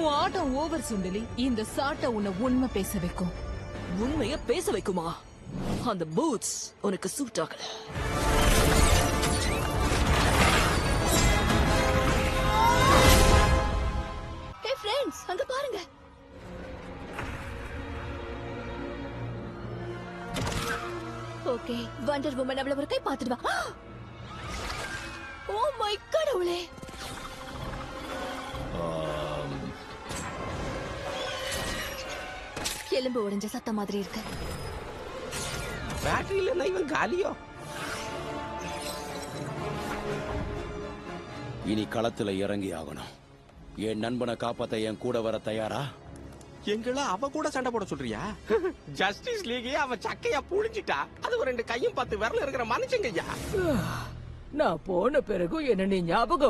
உன் ஆட்டம் ஓவர் சுண்டலி. இந்த சாட்டை உன்னை உண்மை பேச வைக்கும். உண்மைய பேச வைக்குமா? அந்த பூட்ஸ் உனக்கு சூட் ஆகல. ஹே ஃப்ரெண்ட்ஸ், அங்க பாருங்க. ஓகே, வண்டர் வுமன் அவள ஒரு கை பாத்துடுவா. ஓ மை கடவுளே. எலும்பு உடைஞ்ச சத்தம் மாதிரி இருக்கு. பேட்டரி இல்ல, இவன் காலியோ. இனி களத்துல இறங்கி ஆகணும். என் நண்பனை காப்பாத்த என் கூட வர தயாரா? எங்கள அவ கூட சண்டை போட சொல்றியா? ஜஸ்டிஸ் லீகே அவ சக்கையா புழிஞ்சிட்டா. அது ஒரு 2 கையும் 10 விரல் இருக்கிற மனுஷங்கய்யா. நான் போன பிறகு என்ன நீ ஞாபகம்